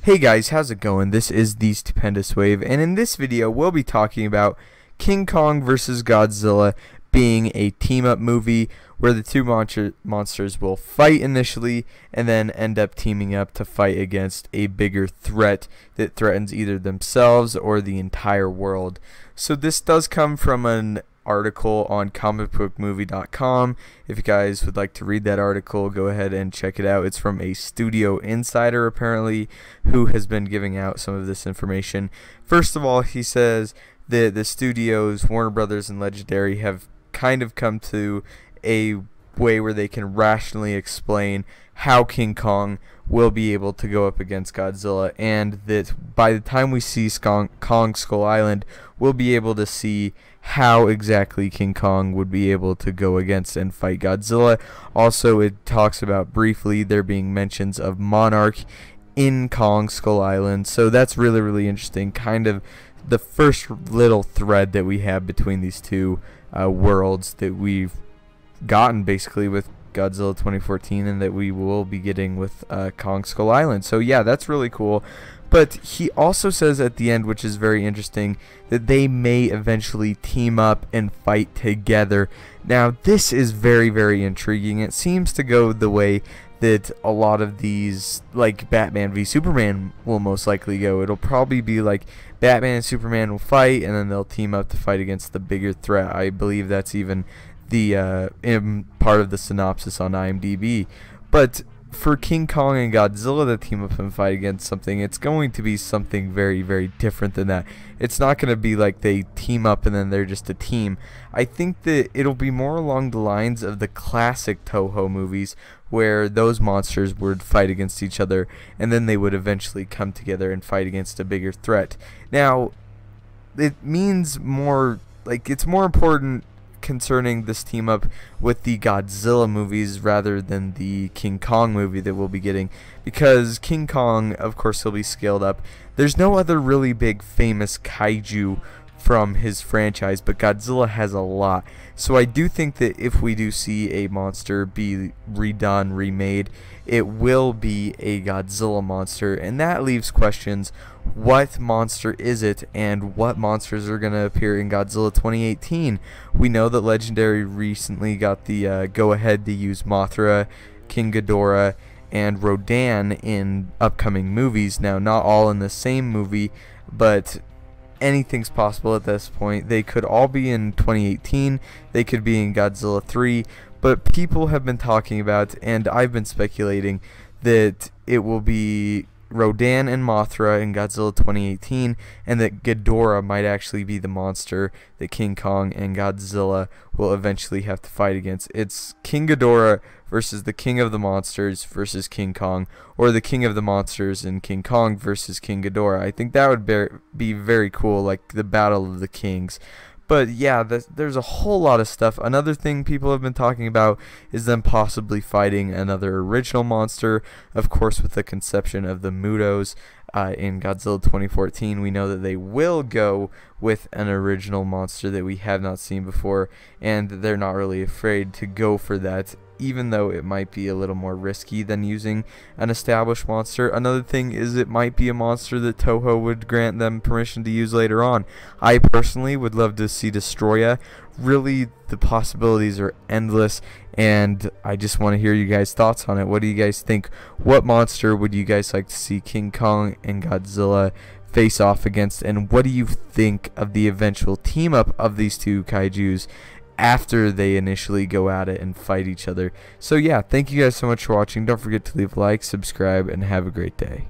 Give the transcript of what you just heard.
Hey guys, how's it going? This is the Stupendous Wave, and in this video we'll be talking about King Kong vs. Godzilla being a team-up movie where the two monsters will fight initially and then end up teaming up to fight against a bigger threat that threatens either themselves or the entire world. So this does come from an article on comicbookmovie.com. If you guys would like to read that article, go ahead and check it out. It's from a studio insider apparently who has been giving out some of this information. First of all, he says that the studios Warner Brothers and Legendary have kind of come to a way where they can rationally explain how King Kong will be able to go up against Godzilla, and that by the time we see Kong Skull Island, we'll be able to see how exactly King Kong would be able to go against and fight Godzilla. Also, it talks about briefly there being mentions of Monarch in Kong Skull Island, so that's really interesting. Kind of the first little thread that we have between these two worlds that we've gotten basically with Godzilla 2014 and that we will be getting with Kong Skull Island. So yeah, that's really cool. But he also says at the end, which is very interesting, that they may eventually team up and fight together. Now this is very intriguing. It seems to go the way that a lot of these, like Batman v Superman, will most likely go. It'll probably be like Batman and Superman will fight and then they'll team up to fight against the bigger threat. I believe that's even the part of the synopsis on IMDb. But for King Kong and Godzilla to team up and fight against something, it's going to be something very different than that. It's not going to be like they team up and then they're just a team. I think that it'll be more along the lines of the classic Toho movies where those monsters would fight against each other and then they would eventually come together and fight against a bigger threat. Now, it means more, like, it's more important concerning this team up with the Godzilla movies rather than the King Kong movie that we'll be getting, because King Kong, of course, he'll be scaled up. There's no other really big famous kaiju from his franchise, but Godzilla has a lot. So I do think that if we do see a monster be redone, remade, it will be a Godzilla monster, and that leaves questions. What monster is it, and what monsters are going to appear in Godzilla 2018? We know that Legendary recently got the go-ahead to use Mothra, King Ghidorah, and Rodan in upcoming movies. Now, not all in the same movie, but anything's possible at this point. They could all be in 2018. They could be in Godzilla 3. But people have been talking about, and I've been speculating, that it will be Rodan and Mothra in Godzilla 2018, and that Ghidorah might actually be the monster that King Kong and Godzilla will eventually have to fight against. It's King Ghidorah versus the King of the Monsters versus King Kong, or the King of the Monsters and King Kong versus King Ghidorah. I think that would be very cool, like the Battle of the Kings. But yeah, there's a whole lot of stuff. Another thing people have been talking about is them possibly fighting another original monster. Of course, with the conception of the Mutos in Godzilla 2014, we know that they will go with an original monster that we have not seen before, and they're not really afraid to go for that, even though it might be a little more risky than using an established monster. Another thing is it might be a monster that Toho would grant them permission to use later on. I personally would love to see Destroya. Really, the possibilities are endless, and I just want to hear you guys' thoughts on it. What do you guys think? What monster would you guys like to see King Kong and Godzilla face off against, and what do you think of the eventual team up of these two kaijus after they initially go at it and fight each other? So yeah, thank you guys so much for watching. Don't forget to leave a like, subscribe, and have a great day.